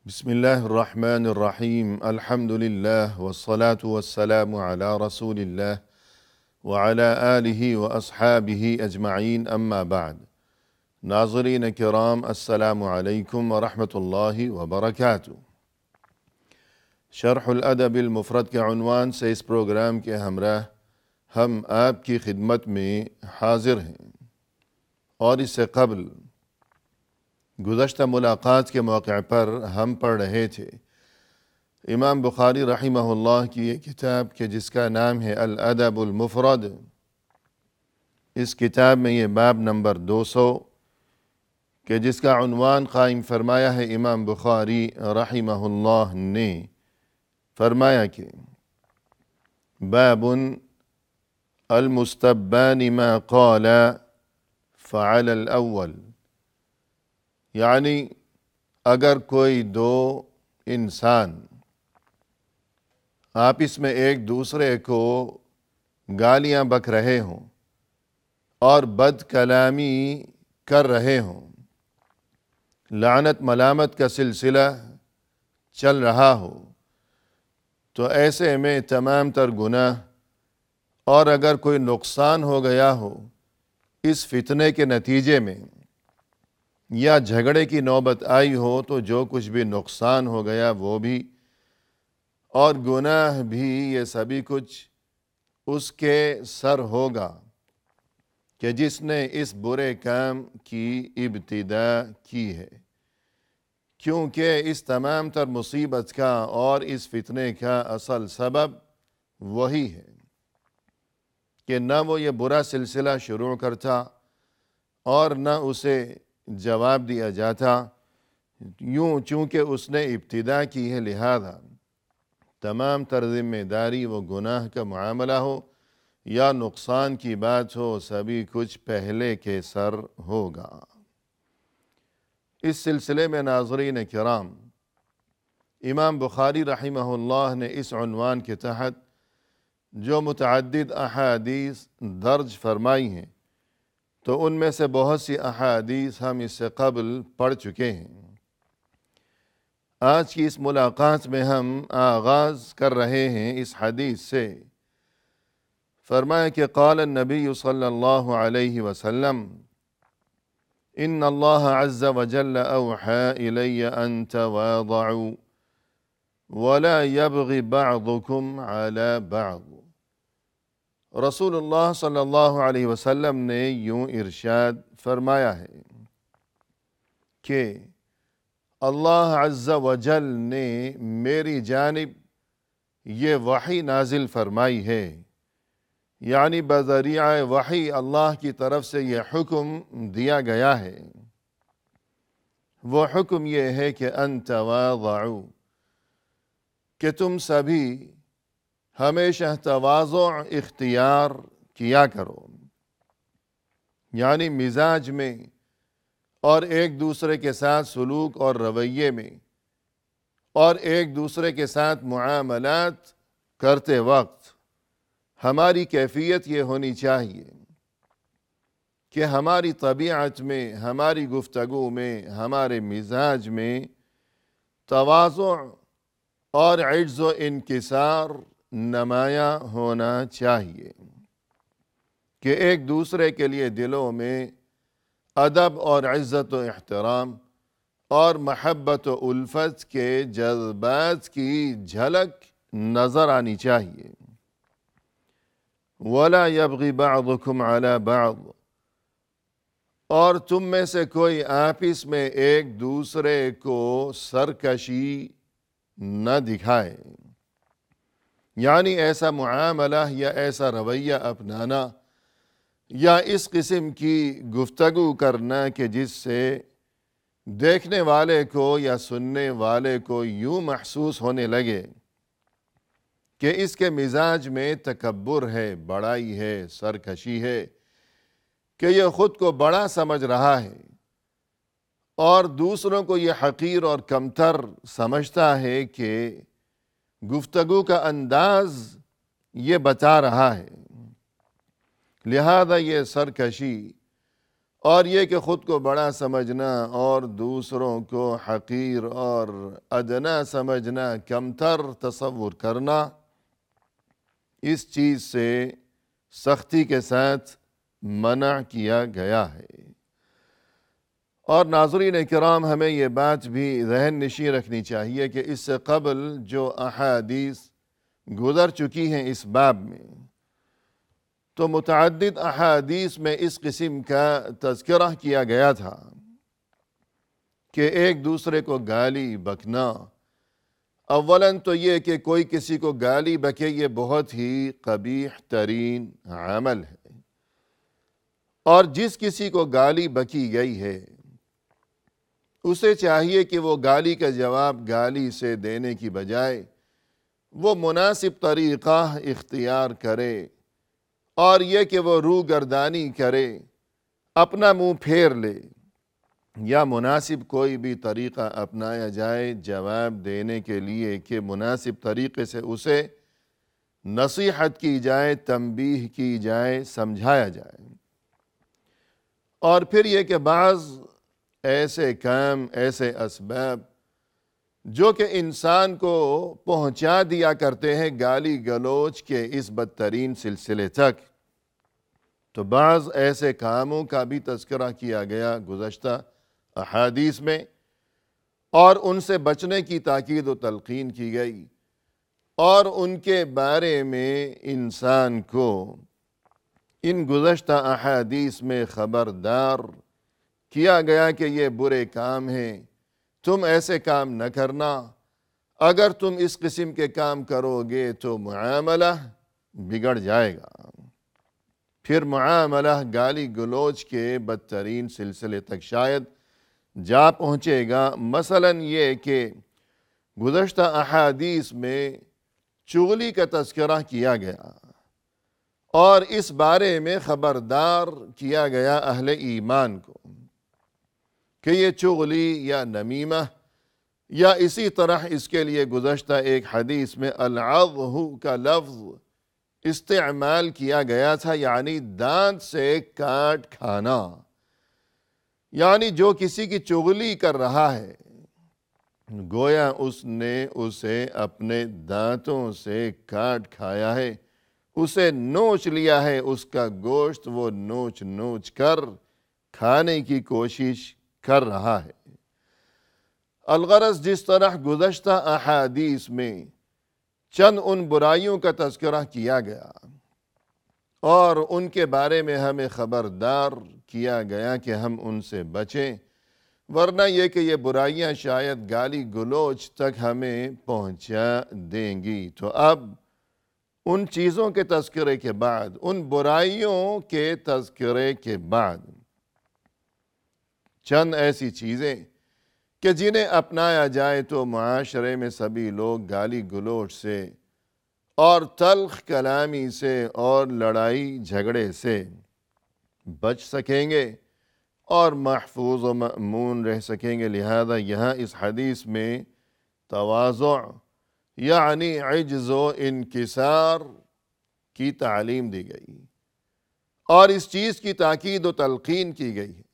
بسم الله الرحمن الرحيم الحمد لله والصلاة والسلام على رسول الله وعلى آله وأصحابه أجمعين أما بعد ناظرین کرام السلام علیکم ورحمۃ اللہ وبرکاتہ۔ شرح الادب المفرد کے عنوان سے اس پروگرام کے ہمراہ ہم آپ کی خدمت میں حاضر ہیں، اور اس سے قبل گزشتہ ملاقات کے موقع پر ہم پڑھ رہے تھے امام بخاری رحمہ اللہ کی یہ کتاب کہ جس کا نام ہے الادب المفرد۔ اس کتاب میں یہ باب نمبر 200 کہ جس کا عنوان قائم فرمایا ہے امام بخاری رحمہ اللہ نے، فرمایا کہ باب المستبان ما قال فعل الاول، یعنی اگر کوئی دو انسان آپس میں ایک دوسرے کو گالیاں بک رہے ہوں اور بد کلامی کر رہے ہوں، لعنت ملامت کا سلسلہ چل رہا ہو، تو ایسے میں تمام تر گناہ اور اگر کوئی نقصان ہو گیا ہو اس فتنے کے نتیجے میں یا جھگڑے کی نوبت آئی ہو، تو جو کچھ بھی نقصان ہو گیا وہ بھی اور گناہ بھی، یہ سبھی کچھ اس کے سر ہوگا کہ جس نے اس برے کام کی ابتدا کی ہے، کیونکہ اس تمام تر مصیبت کا اور اس فتنے کا اصل سبب وہی ہے کہ نہ وہ یہ برا سلسلہ شروع کرتا اور نہ اسے جواب دیا جاتا، یوں چونکہ اس نے ابتدا کی ہے، لہذا تمام تر ذمہ داری وہ گناہ کا معاملہ ہو یا نقصان کی بات ہو، سبھی کچھ پہلے کے سر ہوگا۔ اس سلسلے میں ناظرین کرام، امام بخاری رحمہ اللہ نے اس عنوان کے تحت جو متعدد احادیث درج فرمائی ہیں، تو ان میں سے بہت سی احادیث ہم اس سے قبل پڑھ چکے ہیں۔ آج کی اس ملاقات میں ہم آغاز کر رہے ہیں اس حدیث سے۔ فرمایا کہ قال النبی صلی اللہ علیہ وسلم ان اللہ عز وجل اوحى الی ان تواضعوا ولا يبغي بعضكم على بعض۔ رسول اللہ صلی اللہ علیہ وسلم نے یوں ارشاد فرمایا ہے کہ اللہ عز وجل نے میری جانب یہ وحی نازل فرمائی ہے، یعنی بذریعہ وحی اللہ کی طرف سے یہ حکم دیا گیا ہے۔ وہ حکم یہ ہے کہ ان تواضعوا، کہ تم سبھی ہمیشہ تواضع اختیار کیا کرو، یعنی مزاج میں اور ایک دوسرے کے ساتھ سلوک اور رویے میں اور ایک دوسرے کے ساتھ معاملات کرتے وقت ہماری کیفیت یہ ہونی چاہیے کہ ہماری طبیعت میں، ہماری گفتگو میں، ہمارے مزاج میں تواضع اور عجز و انکسار نمایاں ہونا چاہیے، کہ ایک دوسرے کے لیے دلوں میں ادب اور عزت و احترام اور محبت و الفت کے جذبات کی جھلک نظر آنی چاہیے۔ وَلَا يَبْغِ بَعْضُكُمْ عَلَى بَعْضٍ، اور تم میں سے کوئی آپس میں ایک دوسرے کو سرکشی نہ دکھائے، یعنی ایسا معاملہ یا ایسا رویہ اپنانا یا اس قسم کی گفتگو کرنا کہ جس سے دیکھنے والے کو یا سننے والے کو یوں محسوس ہونے لگے کہ اس کے مزاج میں تکبر ہے، بڑائی ہے، سرکشی ہے، کہ یہ خود کو بڑا سمجھ رہا ہے اور دوسروں کو یہ حقیر اور کمتر سمجھتا ہے، کہ گفتگو کا انداز یہ بتا رہا ہے۔ لہذا یہ سرکشی اور یہ کہ خود کو بڑا سمجھنا اور دوسروں کو حقیر اور ادنا سمجھنا، کمتر تصور کرنا، اس چیز سے سختی کے ساتھ منع کیا گیا ہے۔ اور ناظرین کرام، ہمیں یہ بات بھی ذہن نشین رکھنی چاہیے کہ اس سے قبل جو احادیث گزر چکی ہیں اس باب میں، تو متعدد احادیث میں اس قسم کا تذکرہ کیا گیا تھا کہ ایک دوسرے کو گالی بکنا، اولاً تو یہ کہ کوئی کسی کو گالی بکے، یہ بہت ہی قبیح ترین عمل ہے، اور جس کسی کو گالی بکی گئی ہے اسے چاہیے کہ وہ گالی کا جواب گالی سے دینے کی بجائے وہ مناسب طریقہ اختیار کرے، اور یہ کہ وہ روگردانی کرے، اپنا منہ پھیر لے، یا مناسب کوئی بھی طریقہ اپنایا جائے جواب دینے کے لیے کہ مناسب طریقے سے اسے نصیحت کی جائے، تنبیہ کی جائے، سمجھایا جائے۔ اور پھر یہ کہ بعض ایسے کام، ایسے اسباب جو کہ انسان کو پہنچا دیا کرتے ہیں گالی گلوچ کے اس بدترین سلسلے تک، تو بعض ایسے کاموں کا بھی تذکرہ کیا گیا گزشتہ احادیث میں، اور ان سے بچنے کی تاکید و تلقین کی گئی، اور ان کے بارے میں انسان کو ان گزشتہ احادیث میں خبردار کیا گیا کہ یہ برے کام ہیں، تم ایسے کام نہ کرنا، اگر تم اس قسم کے کام کرو گے تو معاملہ بگڑ جائے گا، پھر معاملہ گالی گلوچ کے بدترین سلسلے تک شاید جا پہنچے گا۔ مثلاً یہ کہ گزشتہ احادیث میں چغلی کا تذکرہ کیا گیا، اور اس بارے میں خبردار کیا گیا اہل ایمان کو کہ یہ چغلی یا نمیمہ، یا اسی طرح اس کے لیے گزشتہ ایک حدیث میں العضح کا لفظ استعمال کیا گیا تھا، یعنی دانت سے کاٹ کھانا، یعنی جو کسی کی چغلی کر رہا ہے گویا اس نے اسے اپنے دانتوں سے کاٹ کھایا ہے، اسے نوچ لیا ہے، اس کا گوشت وہ نوچ نوچ کر کھانے کی کوشش کر رہا ہے۔ الغرض جس طرح گزشتہ احادیث میں چند ان برائیوں کا تذکرہ کیا گیا اور ان کے بارے میں ہمیں خبردار کیا گیا کہ ہم ان سے بچیں، ورنہ یہ کہ یہ برائیاں شاید گالی گلوچ تک ہمیں پہنچا دیں گی، تو اب ان چیزوں کے تذکرے کے بعد، ان برائیوں کے تذکرے کے بعد چند ایسی چیزیں کہ جنہیں اپنایا جائے تو معاشرے میں سبھی لوگ گالی گلوچ سے اور تلخ کلامی سے اور لڑائی جھگڑے سے بچ سکیں گے اور محفوظ و مأمون رہ سکیں گے۔ لہذا یہاں اس حدیث میں تواضع یعنی عجز و انکسار کی تعلیم دی گئی، اور اس چیز کی تاکید و تلقین کی گئی ہے،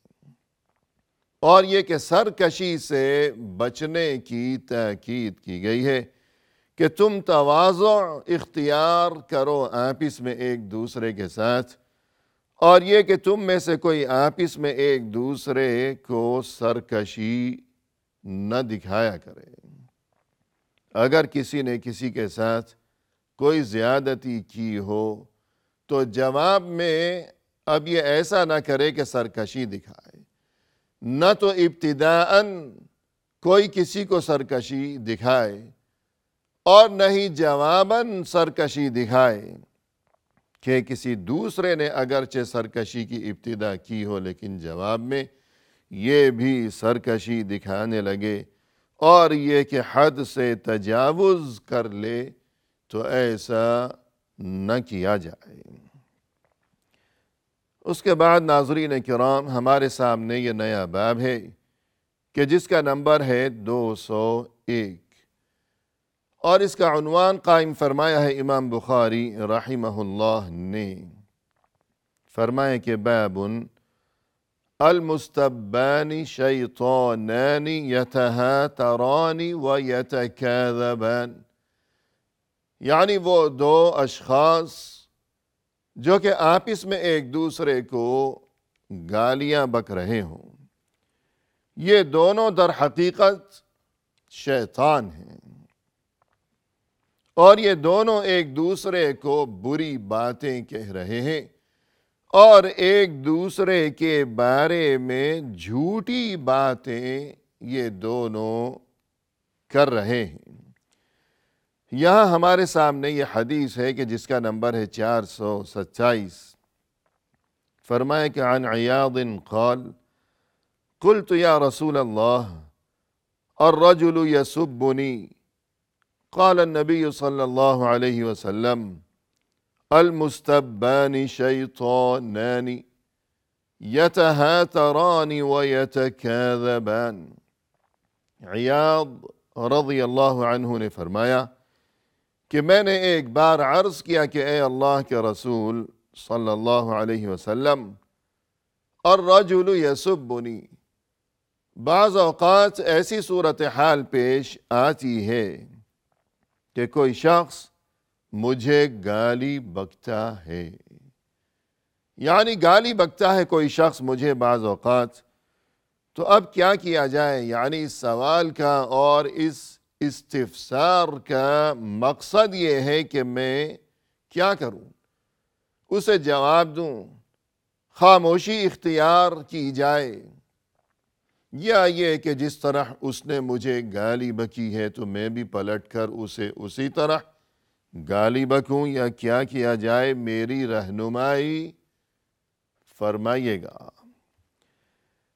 اور یہ کہ سرکشی سے بچنے کی تاکید کی گئی ہے کہ تم تواضع اختیار کرو آپس میں ایک دوسرے کے ساتھ، اور یہ کہ تم میں سے کوئی آپس میں ایک دوسرے کو سرکشی نہ دکھایا کرے۔ اگر کسی نے کسی کے ساتھ کوئی زیادتی کی ہو تو جواب میں اب یہ ایسا نہ کرے کہ سرکشی دکھائے، نہ تو ابتداءً کوئی کسی کو سرکشی دکھائے اور نہ ہی جواباً سرکشی دکھائے کہ کسی دوسرے نے اگرچہ سرکشی کی ابتدا کی ہو لیکن جواب میں یہ بھی سرکشی دکھانے لگے اور یہ کہ حد سے تجاوز کر لے، تو ایسا نہ کیا جائے۔ اس کے بعد ناظرین کرام، ہمارے سامنے یہ نیا باب ہے کہ جس کا نمبر ہے 201، اور اس کا عنوان قائم فرمایا ہے امام بخاری رحمہ اللہ نے، فرمایا کہ باب المستبان شیطانان یتہاتران و یتکاذبان، یعنی وہ دو اشخاص جو کہ آپس میں ایک دوسرے کو گالیاں بک رہے ہوں، یہ دونوں در حقیقت شیطان ہیں، اور یہ دونوں ایک دوسرے کو بری باتیں کہہ رہے ہیں اور ایک دوسرے کے بارے میں جھوٹی باتیں یہ دونوں کر رہے ہیں۔ یہاں ہمارے سامنے یہ حدیث ہے کہ جس کا نمبر ہے 427۔ فرمایا کہ عن عیاض قال قلت یا رسول اللہ الرجل یسبنی قال النبی صلی اللہ علیہ وسلم المستبان شیطانان یتہاتران و یتکاذبان۔ عیاض رضی اللہ عنہ نے فرمایا کہ میں نے ایک بار عرض کیا کہ اے اللہ کے رسول صلی اللہ علیہ وسلم، الرجل یسبنی، بعض اوقات ایسی صورتحال پیش آتی ہے کہ کوئی شخص مجھے گالی بکتا ہے، یعنی گالی بکتا ہے کوئی شخص مجھے بعض اوقات، تو اب کیا کیا جائے؟ یعنی اس سوال کا اور اس استفسار کا مقصد یہ ہے کہ میں کیا کروں؟ اسے جواب دوں، خاموشی اختیار کی جائے، یا یہ کہ جس طرح اس نے مجھے گالی بکی ہے تو میں بھی پلٹ کر اسے اسی طرح گالی بکوں، یا کیا کیا جائے؟ میری رہنمائی فرمائیے گا۔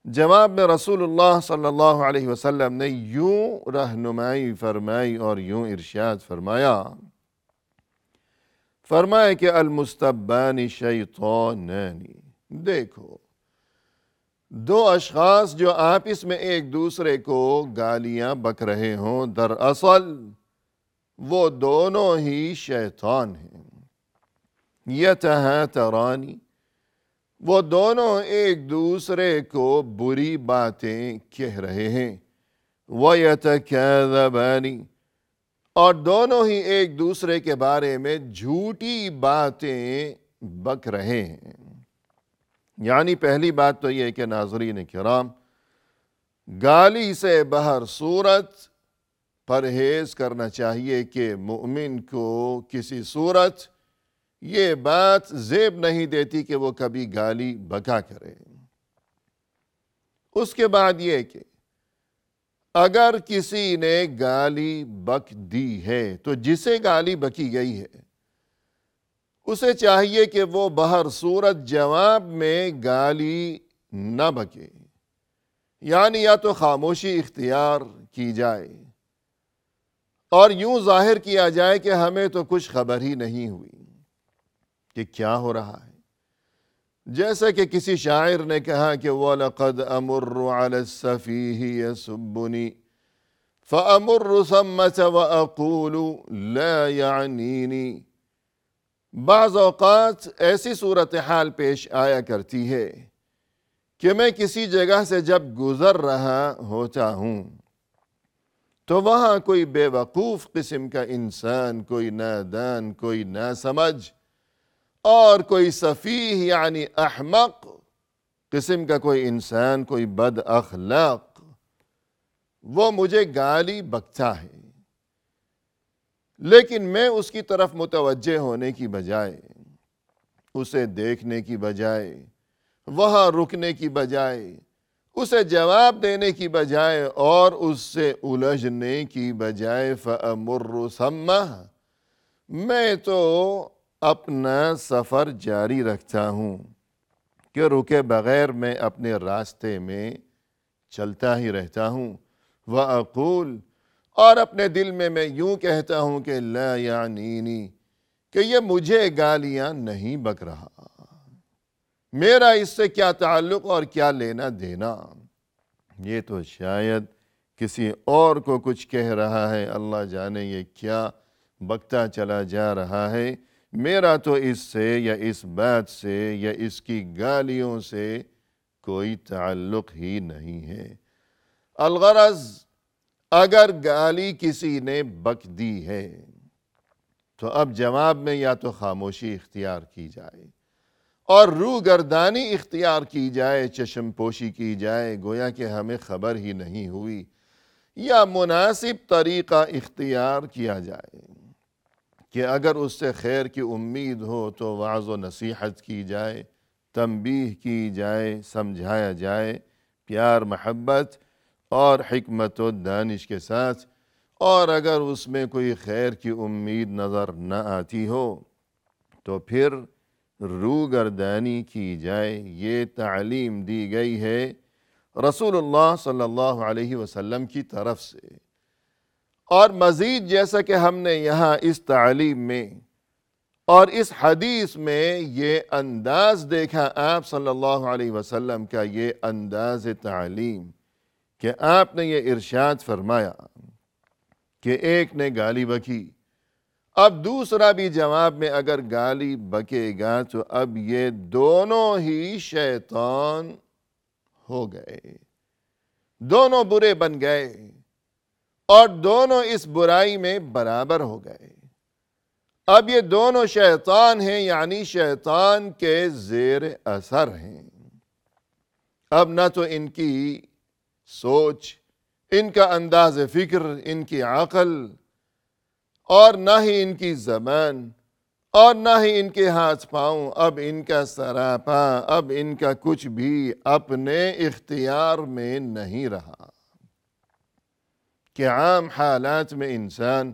جواب میں رسول اللہ صلی اللہ علیہ وسلم نے یوں رہنمائی فرمائی اور یوں ارشاد فرمایا کہ المستبان شیطانان، دیکھو دو اشخاص جو آپس میں ایک دوسرے کو گالیاں بک رہے ہوں، دراصل وہ دونوں ہی شیطان ہیں۔ یتہاتران، وہ دونوں ایک دوسرے کو بری باتیں کہہ رہے ہیں، وَيَتَكَاذَبَانِ، اور دونوں ہی ایک دوسرے کے بارے میں جھوٹی باتیں بک رہے ہیں۔ یعنی پہلی بات تو یہ کہ ناظرین کرام، گالی سے بہر صورت پرہیز کرنا چاہیے کہ مومن کو کسی صورت یہ بات زیب نہیں دیتی کہ وہ کبھی گالی بکا کرے۔ اس کے بعد یہ کہ اگر کسی نے گالی بک دی ہے تو جسے گالی بکی گئی ہے اسے چاہیے کہ وہ بہر صورت جواب میں گالی نہ بکے، یعنی یا تو خاموشی اختیار کی جائے اور یوں ظاہر کیا جائے کہ ہمیں تو کچھ خبر ہی نہیں ہوئی کہ کیا ہو رہا ہے۔ جیسا کہ کسی شاعر نے کہا کہ وَلَقَدْ أَمُرُّ عَلَى السَّفِيهِ يَسُبُّنِي فَأَمُرُّ ثَمَّةَ وَأَقُولُ لَا يَعْنِينِي۔ بعض اوقات ایسی صورتحال پیش آیا کرتی ہے کہ میں کسی جگہ سے جب گزر رہا ہوتا ہوں تو وہاں کوئی بے وقوف قسم کا انسان، کوئی نادان، کوئی ناسمجھ اور کوئی سفیہ یعنی احمق قسم کا کوئی انسان، کوئی بد اخلاق، وہ مجھے گالی بکتا ہے، لیکن میں اس کی طرف متوجہ ہونے کی بجائے، اسے دیکھنے کی بجائے، وہاں رکنے کی بجائے، اسے جواب دینے کی بجائے اور اس سے الجھنے کی بجائے فَأَمُرُّ ثَمَّةَ، میں تو اپنا سفر جاری رکھتا ہوں کہ رکے بغیر میں اپنے راستے میں چلتا ہی رہتا ہوں۔ وَأَقُولُ، اور اپنے دل میں یوں کہتا ہوں کہ لا یعنینی، کہ یہ مجھے گالیاں نہیں بک رہا، میرا اس سے کیا تعلق اور کیا لینا دینا، یہ تو شاید کسی اور کو کچھ کہہ رہا ہے، اللہ جانے یہ کیا بکتا چلا جا رہا ہے، میرا تو اس سے یا اس بات سے یا اس کی گالیوں سے کوئی تعلق ہی نہیں ہے۔ الغرض اگر گالی کسی نے بک دی ہے تو اب جواب میں یا تو خاموشی اختیار کی جائے اور روگردانی اختیار کی جائے، چشم پوشی کی جائے گویا کہ ہمیں خبر ہی نہیں ہوئی، یا مناسب طریقہ اختیار کیا جائے کہ اگر اس سے خیر کی امید ہو تو وعظ و نصیحت کی جائے، تنبیہ کی جائے، سمجھایا جائے پیار محبت اور حکمت و دانش کے ساتھ، اور اگر اس میں کوئی خیر کی امید نظر نہ آتی ہو تو پھر روگردانی کی جائے۔ یہ تعلیم دی گئی ہے رسول اللہ صلی اللہ علیہ وسلم کی طرف سے۔ اور مزید جیسا کہ ہم نے یہاں اس تعلیم میں اور اس حدیث میں یہ انداز دیکھا آپ صلی اللہ علیہ وسلم کا، یہ انداز تعلیم کہ آپ نے یہ ارشاد فرمایا کہ ایک نے گالی بکی، اب دوسرا بھی جواب میں اگر گالی بکے گا تو اب یہ دونوں ہی شیطان ہو گئے، دونوں برے بن گئے اور دونوں اس برائی میں برابر ہو گئے۔ اب یہ دونوں شیطان ہیں، یعنی شیطان کے زیر اثر ہیں۔ اب نہ تو ان کی سوچ، ان کا انداز فکر، ان کی عقل، اور نہ ہی ان کی زبان، اور نہ ہی ان کے ہاتھ پاؤں، اب ان کا سراپا، اب ان کا کچھ بھی اپنے اختیار میں نہیں رہا کہ عام حالات میں انسان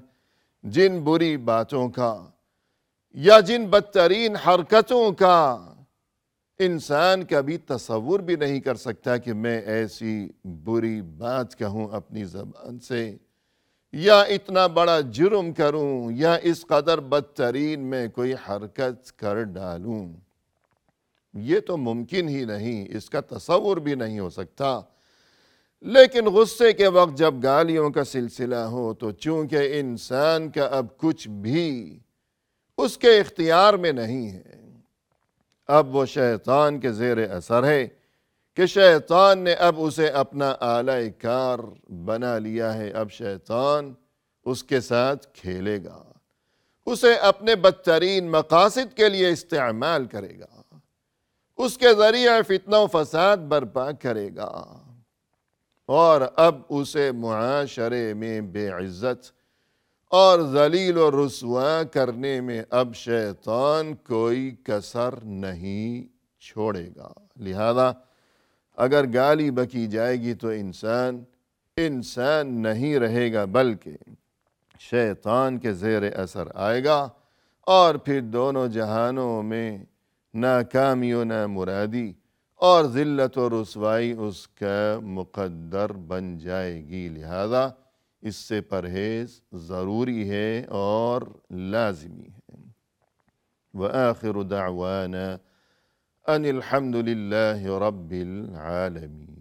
جن بری باتوں کا یا جن بدترین حرکتوں کا انسان کبھی تصور بھی نہیں کر سکتا کہ میں ایسی بری بات کہوں اپنی زبان سے، یا اتنا بڑا جرم کروں، یا اس قدر بدترین میں کوئی حرکت کر ڈالوں، یہ تو ممکن ہی نہیں، اس کا تصور بھی نہیں ہو سکتا۔ لیکن غصے کے وقت جب گالیوں کا سلسلہ ہو تو چونکہ انسان کا اب کچھ بھی اس کے اختیار میں نہیں ہے، اب وہ شیطان کے زیر اثر ہے کہ شیطان نے اب اسے اپنا آلہ کار بنا لیا ہے۔ اب شیطان اس کے ساتھ کھیلے گا، اسے اپنے بدترین مقاصد کے لیے استعمال کرے گا، اس کے ذریعے فتنہ و فساد برپا کرے گا، اور اب اسے معاشرے میں بے عزت اور ذلیل و رسوا کرنے میں اب شیطان کوئی کسر نہیں چھوڑے گا۔ لہذا اگر گالی بکی جائے گی تو انسان نہیں رہے گا، بلکہ شیطان کے زیر اثر آئے گا، اور پھر دونوں جہانوں میں ناکامی و نامرادی اور ذلت و رسوائی اس کا مقدر بن جائے گی۔ لہذا اس سے پرہیز ضروری ہے اور لازمی ہے۔ وآخر دعوانا ان الحمد للہ رب العالمین۔